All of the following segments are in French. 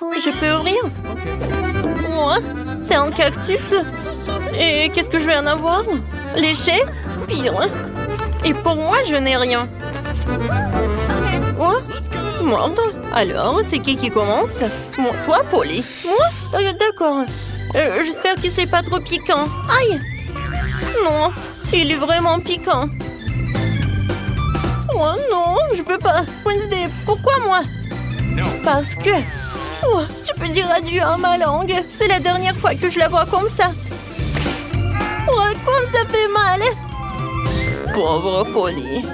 Je peux ouvrir? Moi? C'est un cactus? Et qu'est-ce que je vais en avoir? Léché? Pire. Et pour moi, je n'ai rien. Quoi? Mordre? Alors, c'est qui commence? Moi, toi, Polly. Moi? D'accord. J'espère que c'est pas trop piquant. Aïe! Non, il est vraiment piquant. Oh non, je peux pas. Wednesday, pourquoi moi? Parce que... Oh, tu peux dire adieu à ma langue. C'est la dernière fois que je la vois comme ça. Oh, comme ça fait mal. Pauvre Polly.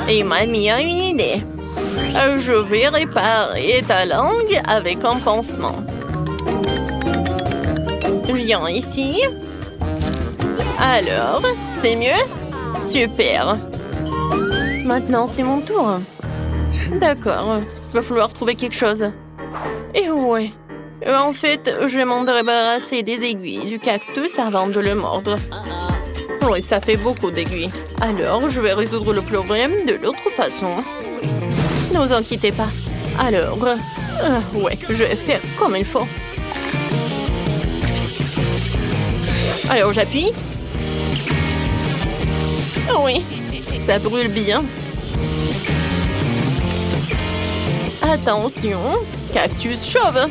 Et mamie a une idée. Je vais réparer ta langue avec un pansement. Viens ici. Alors, c'est mieux? Super. Maintenant, c'est mon tour. D'accord, va falloir trouver quelque chose. Et ouais. En fait, je vais m'en débarrasser des aiguilles du cactus avant de le mordre. Oui, ça fait beaucoup d'aiguilles. Alors, je vais résoudre le problème de l'autre façon. Ne vous inquiétez pas. Alors, ouais, je vais faire comme il faut. Alors, j'appuie. Oui, ça brûle bien. Attention, cactus chauve.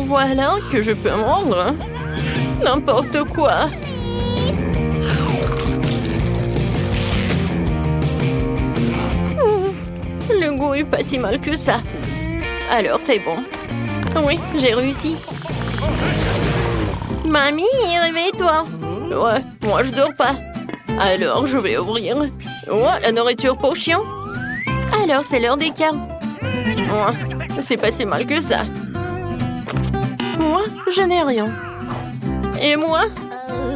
Voilà que je peux mordre. N'importe quoi. Le goût est pas si mal que ça. Alors, c'est bon. Oui, j'ai réussi. Mamie, réveille-toi. Ouais, moi je dors pas. Alors, je vais ouvrir. Oh, la nourriture pour chien. Alors, c'est l'heure des câlins. Ouais, c'est pas si mal que ça. Moi, je n'ai rien. Et moi?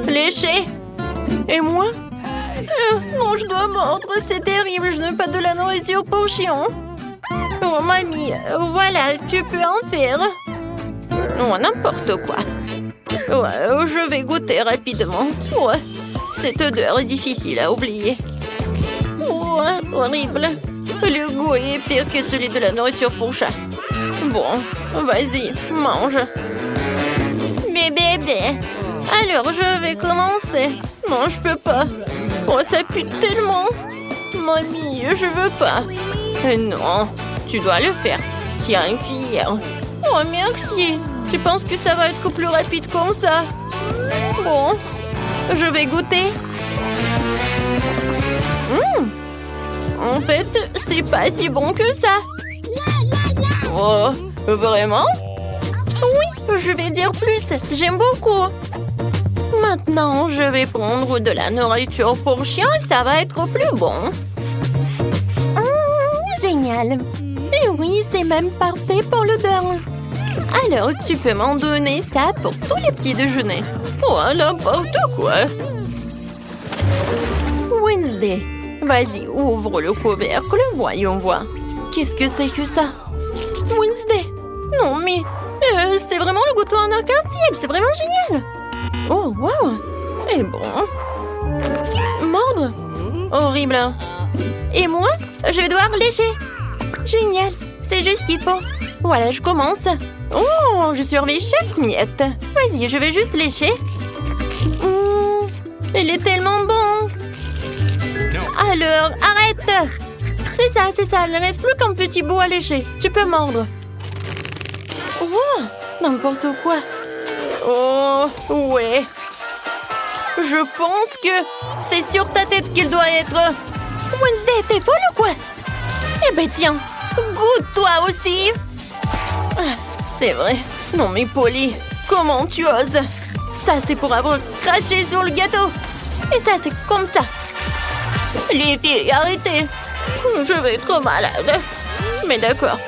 Léché. Et moi? Non, je dois mordre, c'est terrible, je n'ai pas de la nourriture pour chien. Oh, mamie, voilà, tu peux en faire. Oh, n'importe quoi. Ouais, je vais goûter rapidement. Ouais, cette odeur est difficile à oublier. Ouais, horrible. Le goût est pire que celui de la nourriture pour chat. Bon, vas-y, mange. Bébé. Alors, je vais commencer. Non, je peux pas. Oh, ça pue tellement. Mamie, je veux pas. Non, tu dois le faire. Tiens, une cuillère. Oh, merci. Tu penses que ça va être plus rapide comme ça? Bon, je vais goûter. En fait, c'est pas si bon que ça. Oh, vraiment? Oui, je vais dire plus. J'aime beaucoup. Maintenant, je vais prendre de la nourriture pour chien et ça va être plus bon. Génial. Et oui, c'est même parfait pour l'odeur. Alors, tu peux m'en donner ça pour tous les petits déjeuners. Oh, n'importe quoi. Wednesday, vas-y, ouvre le couvercle, voyons voir. Qu'est-ce que c'est que ça? Wednesday. Non, mais c'est vraiment le gâteau en arc-en-ciel, c'est vraiment génial. Oh, wow. Et bon. Mordre. Horrible. Et moi, je vais devoir lécher. Génial, c'est juste ce qu'il faut. Voilà, je commence. Oh, je surveille chaque miette. Vas-y, je vais juste lécher. Il est tellement bon. Alors, arrête. C'est ça. Il ne reste plus qu'un petit bout à lécher. Tu peux mordre. Oh, n'importe quoi. Oh, ouais. Je pense que c'est sur ta tête qu'il doit être. Wednesday, t'es folle ou quoi? Eh ben tiens, goûte toi aussi. C'est vrai. Non mais Polly, comment tu oses? Ça c'est pour avoir craché sur le gâteau. Et ça c'est comme ça. Les filles, arrêtez. Je vais être malade. Mais d'accord.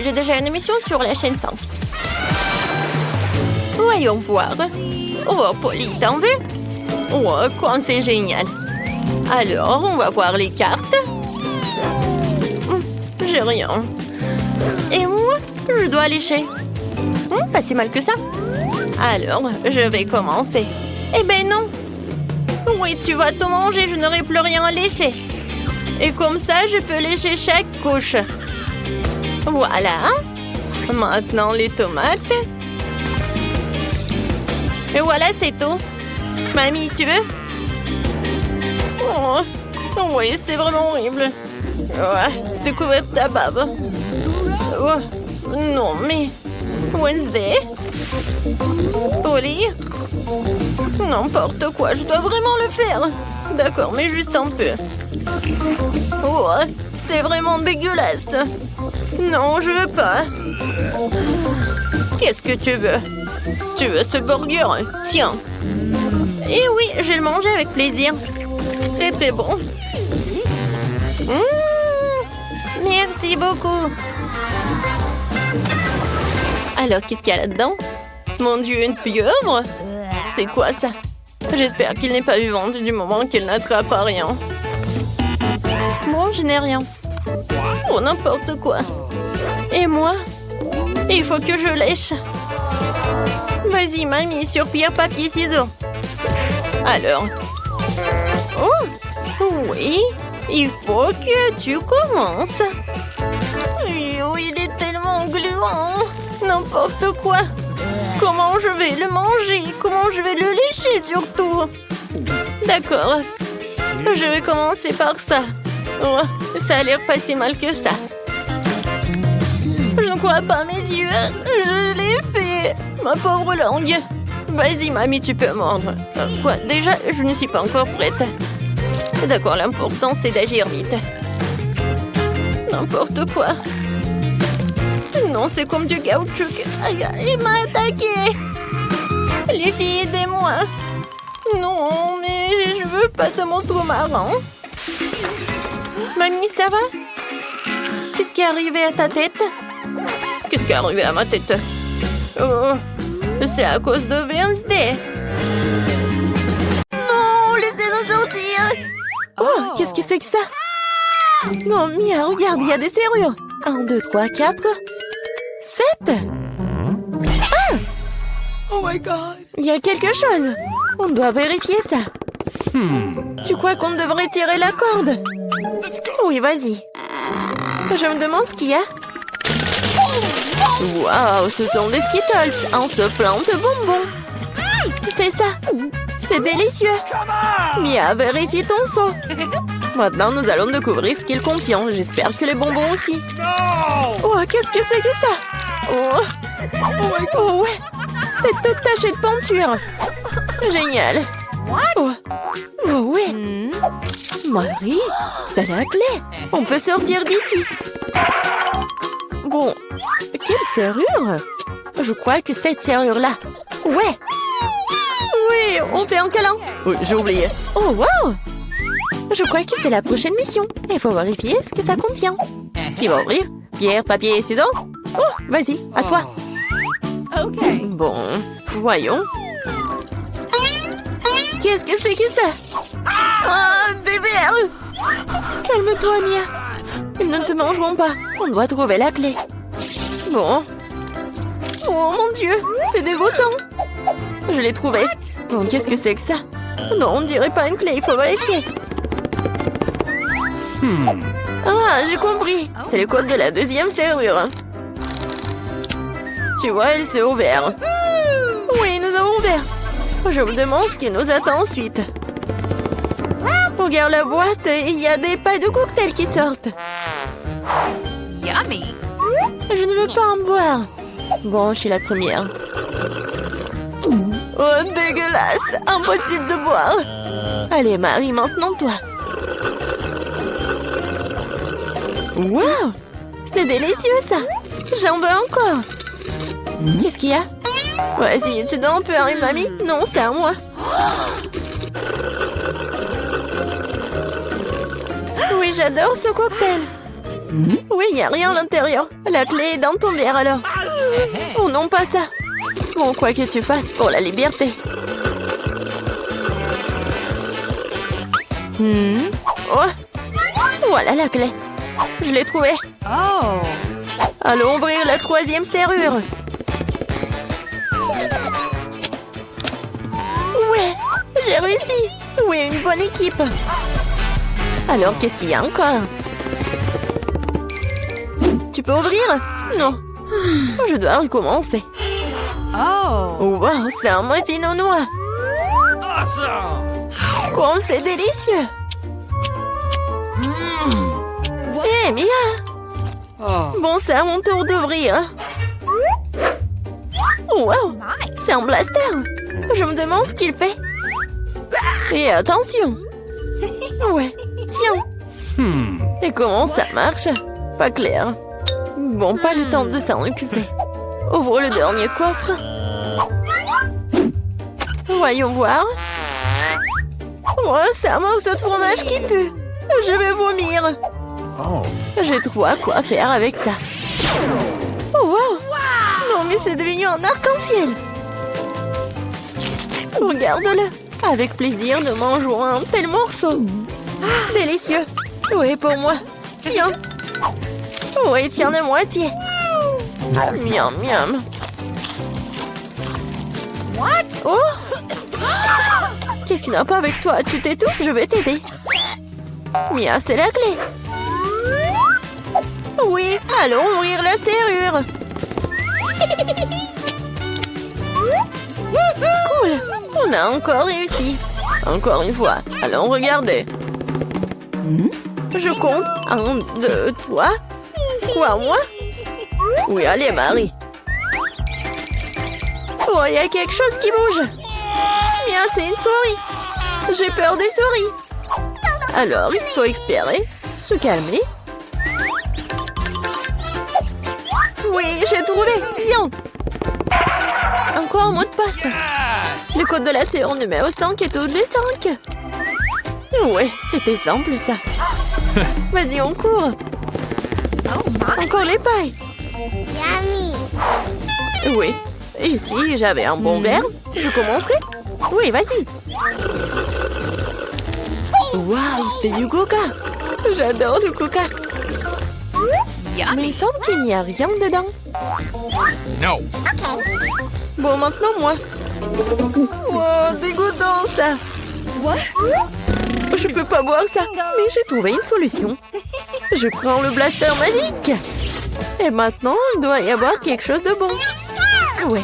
J'ai déjà une émission sur la chaîne 5. Voyons voir. Oh, Polly, t'en veux? Oh, quoi, c'est génial. Alors, on va voir les cartes. J'ai rien. Et moi, je dois lécher. Pas si mal que ça. Alors, je vais commencer. Eh ben non. Oui, tu vas tout manger, je n'aurai plus rien à lécher. Et comme ça, je peux lécher chaque couche. Voilà. Maintenant, les tomates. Et voilà, c'est tout. Mamie, tu veux? Oh, oui, c'est vraiment horrible. Ouais, c'est couvert de ta bave. Oh, non, mais... Wednesday? Polly? N'importe quoi, je dois vraiment le faire. D'accord, mais juste un peu. Oh, c'est vraiment dégueulasse. Non, je veux pas. Qu'est-ce que tu veux? Tu veux ce burger? Tiens. Eh oui, je vais le manger avec plaisir. Très très bon. Merci beaucoup. Alors, qu'est-ce qu'il y a là-dedans? Mon Dieu, une pieuvre? C'est quoi ça? J'espère qu'il n'est pas vivant du moment qu'il n'attrape à rien. Bon, je n'ai rien. Oh, n'importe quoi. Et moi? Il faut que je lèche. Vas-y, mamie, sur pierre, papier, ciseaux. Alors. Oh, oui. Il faut que tu commences. Oh, il est tellement gluant. N'importe quoi. Comment je vais le manger? Comment je vais le lécher surtout? D'accord. Je vais commencer par ça. Oh, ça a l'air pas si mal que ça. Je ne crois pas mes yeux. Je l'ai fait. Ma pauvre langue. Vas-y, mamie, tu peux mordre. Quoi? Déjà, je ne suis pas encore prête. D'accord, l'important, c'est d'agir vite. N'importe quoi. Non, c'est comme du caoutchouc. Aïe, il m'a attaqué. Les filles, aidez-moi. Non, mais je veux pas ce monstre marin. Mamie, ça va? Qu'est-ce qui est arrivé à ta tête? Qu'est-ce qui est arrivé à ma tête? Oh, c'est à cause de Wednesday. Non, laissez-nous sortir. Oh, qu'est-ce que c'est que ça? Non, Mia, regarde, il y a des serrures. 1, 2, 3, 4... 7. Ah! Oh my god! Il y a quelque chose. On doit vérifier ça. Tu crois qu'on devrait tirer la corde? Let's go! Oui, vas-y. Je me demande ce qu'il y a. Waouh, ce sont des Skittles. On se plante de bonbons. C'est ça. C'est délicieux. Mia, vérifie ton seau. Maintenant, nous allons découvrir ce qu'il contient. J'espère que les bonbons aussi. Oh, qu'est-ce que c'est que ça? Oh, ouais. T'es toute tachée de peinture. Génial. Oh, ouais. Marie, c'est la clé. On peut sortir d'ici. Bon, quelle serrure? Je crois que cette serrure-là. Ouais. Oui, on fait un câlin. Oui, j'ai oublié. Oh, wow. Je crois que c'est la prochaine mission. Il faut vérifier ce que ça contient. Qui va ouvrir? Pierre, papier et ciseaux? Oh, vas-y, à toi. Ok. Bon, voyons. Qu'est-ce que c'est que ça? Oh, des vers! Calme-toi, Mia. Ils ne te mangeront pas. On doit trouver la clé. Bon. Oh, mon Dieu, c'est dégoûtant. Je l'ai trouvé. Bon, qu'est-ce que c'est que ça? Non, on dirait pas une clé, il faut vérifier. Ah, j'ai compris. C'est le code de la deuxième serrure. Tu vois, elle s'est ouverte. Oui, nous avons ouvert. Je me demande ce qui nous attend ensuite. Regarde la boîte, il y a des pailles de cocktail qui sortent. Yummy! Je ne veux pas en boire. Bon, je suis la première. Oh, dégueulasse! Impossible de boire. Allez, Marie, maintenant toi. Wow! C'est délicieux, ça. J'en veux encore. Qu'est-ce qu'il y a? Vas-y, tu dois en pleurer, mamie? Non, c'est à moi. Oui, j'adore ce cocktail. Oui, il n'y a rien à l'intérieur. La clé est dans ton verre, alors. Oh non, pas ça. Bon, quoi que tu fasses pour la liberté. Oh, voilà la clé. Je l'ai trouvée. Oh! Allons ouvrir la troisième serrure. Ouais, j'ai réussi. Oui, une bonne équipe. Alors, qu'est-ce qu'il y a encore? Tu peux ouvrir? Non, Je dois recommencer. Oh. Wow, c'est un muffin aux noix. Awesome. Oh, c'est délicieux. Hé, Mia. Oh. Bon, c'est à mon tour d'ouvrir. Wow, c'est un blaster. Je me demande ce qu'il fait. Et attention. Ouais, tiens. Et comment ça marche? Pas clair. Bon, pas le temps de s'en occuper. Ouvre le dernier coffre. Voyons voir. Oh, c'est un morceau de fromage qui pue. Je vais vomir. J'ai trop à quoi faire avec ça. Oh, wow. Non, mais c'est devenu un arc-en-ciel. Regarde-le. Avec plaisir, nous mangeons un tel morceau. Délicieux. Oui, pour moi. Tiens. Oui, tiens la moitié. Miam, miam. Oh! Qu'est-ce qui n'a pas avec toi? Tu t'étouffes, je vais t'aider. Mia, c'est la clé. Oui, allons ouvrir la serrure. Cool, on a encore réussi. Encore une fois, allons regarder. Je compte. 1, 2, 3. Quoi, moi? Oui, allez, Marie. Oh, il y a quelque chose qui bouge. Bien, c'est une souris. J'ai peur des souris. Alors, il faut espérer, se calmer. Oui, j'ai trouvé. Bien. Encore un mot de passe. Le code de la séance numéro 5 est tous les 5. Ouais, c'était simple, ça. Vas-y, on court. Encore les pailles. Oui. Et si j'avais un bon verre, je commencerais. Oui, vas-y. Waouh, c'est du coca. J'adore du coca. Mais il semble qu'il n'y a rien dedans. No. Bon, maintenant, moi. Wow, dégoûtant, ça. Je peux pas boire ça. Mais j'ai trouvé une solution. Je prends le blaster magique. Et maintenant, il doit y avoir quelque chose de bon. Ouais.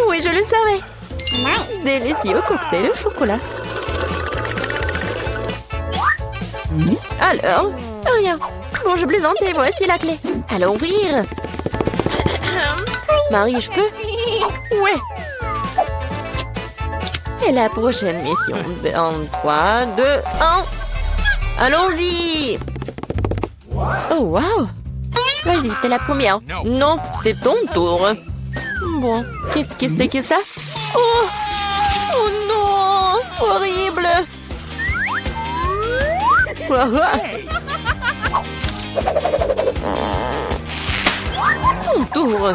Oui, je le savais. Délicieux cocktail au chocolat. Alors, rien. Bon, je plaisantais, voici la clé. Allons ouvrir. Marie, je peux? Ouais. Et la prochaine mission. Dans 3, 2, 1. Allons-y. Oh, wow. Vas-y, t'es la première. Non, c'est ton tour. Bon, qu'est-ce que c'est que ça? Oh! Oh non! Horrible! Ton tour.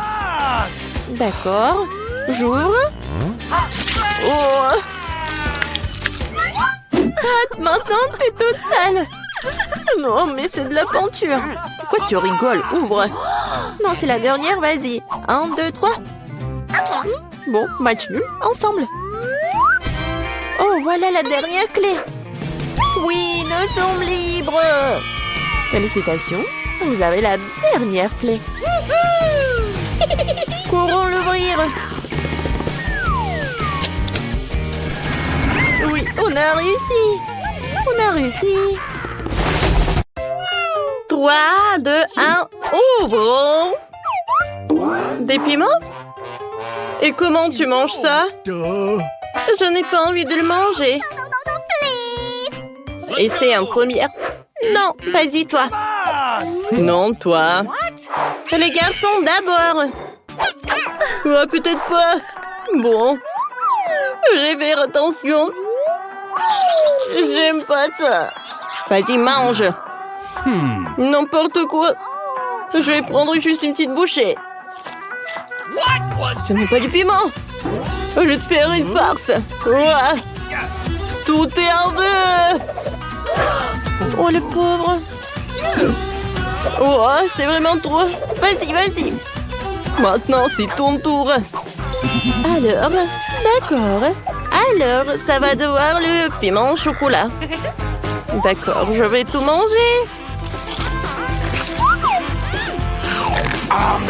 D'accord. J'ouvre. Oh! Ah, maintenant, t'es toute sale. Non, mais c'est de la peinture. Pourquoi tu rigoles? Ouvre. Non, c'est la dernière, vas-y. 1, 2, 3. Bon, match nul, ensemble. Oh, voilà la dernière clé. Oui, nous sommes libres. Félicitations, vous avez la dernière clé. Courons l'ouvrir. Oui, on a réussi. On a réussi. 3, 2, 1, ouvrons. Des piments? Et comment tu manges ça? Je n'ai pas envie de le manger. Essaie un premier. Non, vas-y toi. Non, toi. Les garçons d'abord. Ouais, peut-être pas. Bon. Je vais faire attention. J'aime pas ça. Vas-y, mange. N'importe quoi. Je vais prendre juste une petite bouchée. Ce n'est pas du piment. Je vais te faire une farce. Ouais. Tout est un vœu. Oh, le pauvre. Oh, c'est vraiment trop. Vas-y, vas-y. Maintenant, c'est ton tour. Alors, d'accord. Alors, ça va devoir le piment au chocolat. D'accord, je vais tout manger.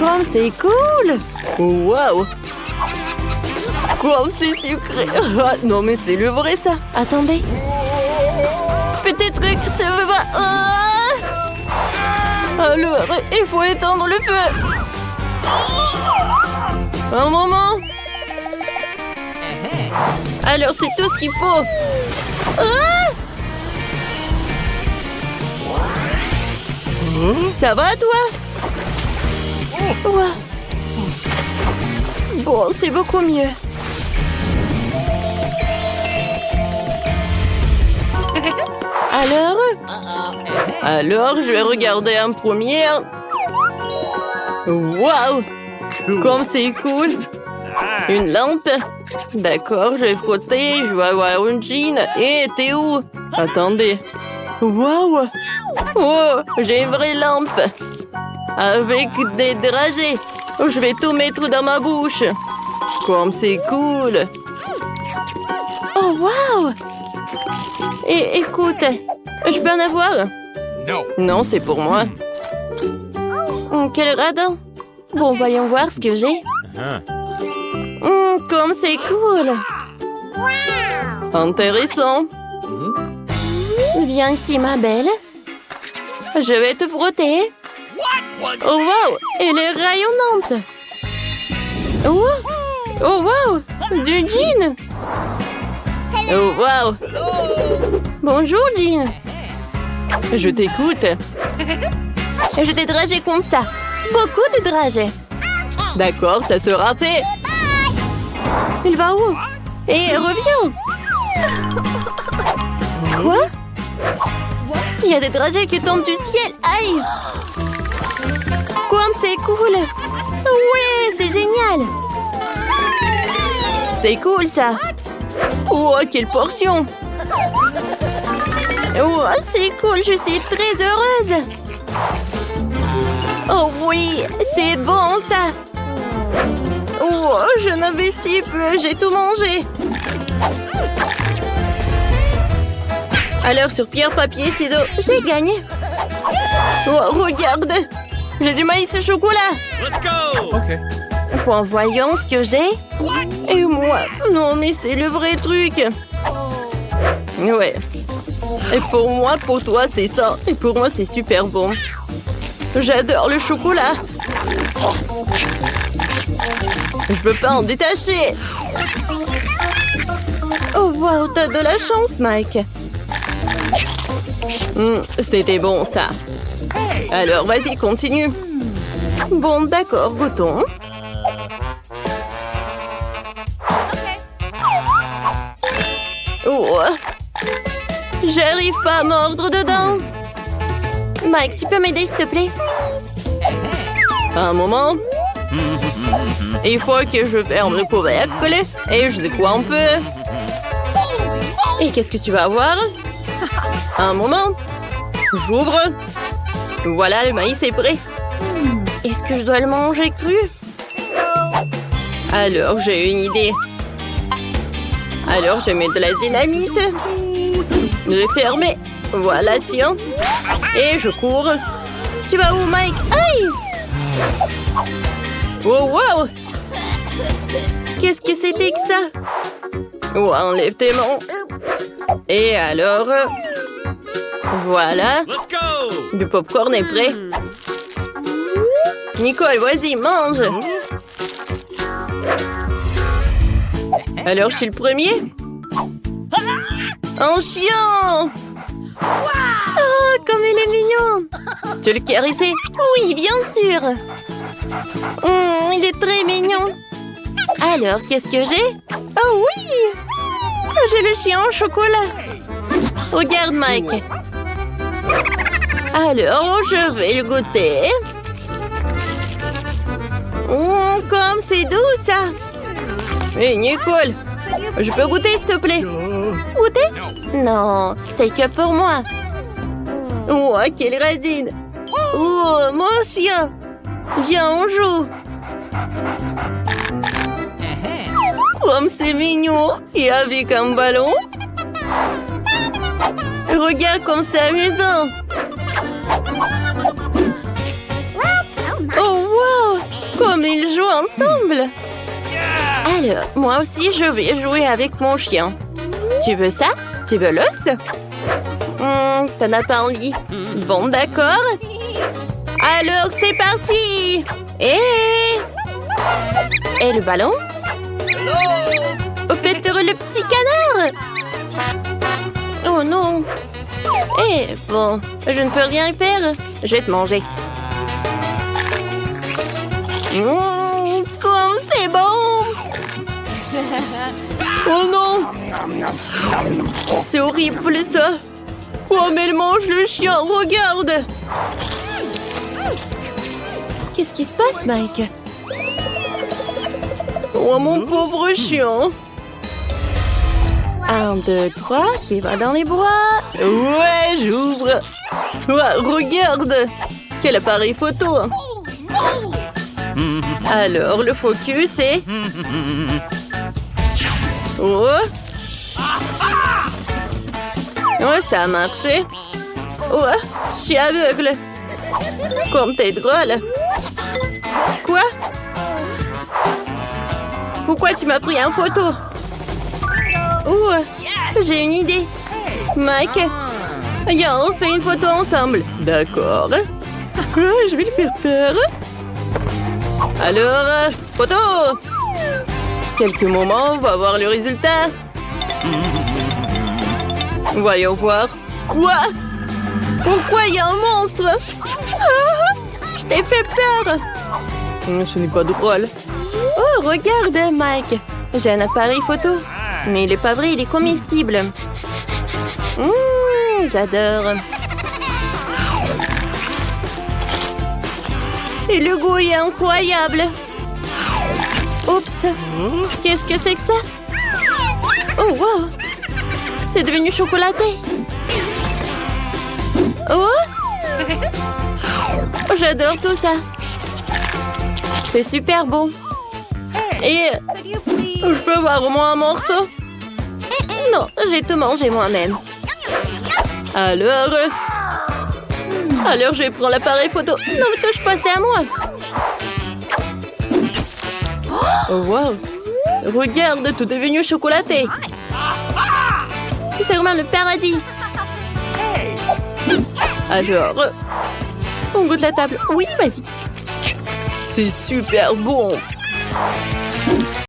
Comme c'est cool! Wow! Comme c'est sucré! Ah, non mais c'est le vrai ça! Attendez! Peut-être que ça va pas... Ah! Alors, il faut éteindre le feu! Un moment! Alors c'est tout ce qu'il faut! Ah! Ça va toi? Ouais. Bon, c'est beaucoup mieux. Alors, je vais regarder en première. Waouh! Comme c'est cool! Une lampe. D'accord, je vais frotter, je vais avoir une jean. Et t'es où? Attendez. Waouh! Oh, j'ai une vraie lampe. Avec des dragées. Je vais tout mettre dans ma bouche. Comme c'est cool. Oh, waouh! Et écoute, je peux en avoir? No. Non, c'est pour moi. Quel radin. Bon, voyons voir ce que j'ai. Comme c'est cool. Intéressant. Viens ici, ma belle. Je vais te frotter. Oh, wow! Elle est rayonnante. Oh, oh wow! Du jean. Oh, wow! Bonjour, Jean. Je t'écoute. Je des dragées comme ça. Beaucoup de dragées. D'accord, ça sera fait. Il va où? Et reviens. Quoi? Il y a des dragées qui tombent du ciel. Aïe! Comme c'est cool. Ouais, c'est génial. C'est cool, ça. Oh, quelle portion. Oh, c'est cool, je suis très heureuse. Oh oui, c'est bon, ça. Oh, je n'avais si peu, j'ai tout mangé. Alors, sur pierre, papier, ciseaux, j'ai gagné. Oh, regarde. J'ai du maïs au chocolat. Let's go! OK. Bon, voyons ce que j'ai. Et moi, non, mais c'est le vrai truc. Ouais. Et pour moi, pour toi, c'est ça. Et pour moi, c'est super bon. J'adore le chocolat. Je peux pas en détacher. Oh, wow, t'as de la chance, Mike. C'était bon, ça. Alors, vas-y, continue. Bon, d'accord, goûtons. Oh, j'arrive pas à mordre dedans. Mike, tu peux m'aider, s'il te plaît? Un moment. Il faut que je ferme le couvercle. Et je secoue un peu. Et qu'est-ce que tu vas avoir? Un moment. J'ouvre. Voilà, le maïs est prêt. Est-ce que je dois le manger cru? Alors, j'ai une idée. Alors, je mets de la dynamite. Je vais fermer. Voilà, tiens. Et je cours. Tu vas où, Mike? Aïe! Oh, wow! Qu'est-ce que c'était que ça? Oh, enlève tes mains. Et alors... Voilà. Let's go! Le popcorn est prêt. Nicole, vas-y, mange. Alors, je suis le premier. Un chien! Oh, comme il est mignon! Tu le caresses? Oui, bien sûr! Il est très mignon! Alors, qu'est-ce que j'ai? Oh oui! J'ai le chien au chocolat! Regarde, Mike! Alors, je vais le goûter. Comme c'est doux, ça! Hé, Nicole! Je peux goûter, s'il te plaît? Goûter? Non, c'est que pour moi. Oh, quelle radine! Oh, mon chien! Viens, on joue! Comme c'est mignon! Et avec un ballon? Regarde comme c'est amusant! Oh, wow! Comme ils jouent ensemble. Alors, moi aussi, je vais jouer avec mon chien. Tu veux ça? Tu veux l'os? T'en as pas envie. Bon, d'accord. Alors, c'est parti! Et le ballon? Oh, peut-être le petit canard? Oh non! Bon, je ne peux rien faire. Je vais te manger. Comme c'est bon! Oh non! C'est horrible ça! Oh, mais elle mange le chien, regarde! Qu'est-ce qui se passe, Mike? Oh, mon pauvre chien! 1, 2, 3, tu vas dans les bras. Ouais, j'ouvre. Ouais, regarde. Quel appareil photo. Alors, le focus est... Oh. Ouais, ça a marché. Ouais, je suis aveugle. Comme t'es drôle. Quoi? Pourquoi tu m'as pris en photo? J'ai une idée. Mike, viens, on fait une photo ensemble. D'accord. Je vais lui faire peur. Alors, photo. Quelques moments, on va voir le résultat. Voyons voir. Quoi? Pourquoi il y a un monstre? Je t'ai fait peur. Ce n'est pas drôle. Oh, regarde, Mike. J'ai un appareil photo. Mais il n'est pas vrai, il est comestible. J'adore. Et le goût est incroyable. Oups. Qu'est-ce que c'est que ça? Oh, wow. C'est devenu chocolaté. Oh. J'adore tout ça. C'est super bon. Et je peux avoir au moins un morceau? Non, j'ai tout mangé moi-même. Alors, je prends l'appareil photo. Ne me touche pas, c'est à moi. Oh, wow. Regarde, tout est devenu chocolaté. C'est vraiment le paradis. Alors, on goûte la table. Oui, vas-y. C'est super bon.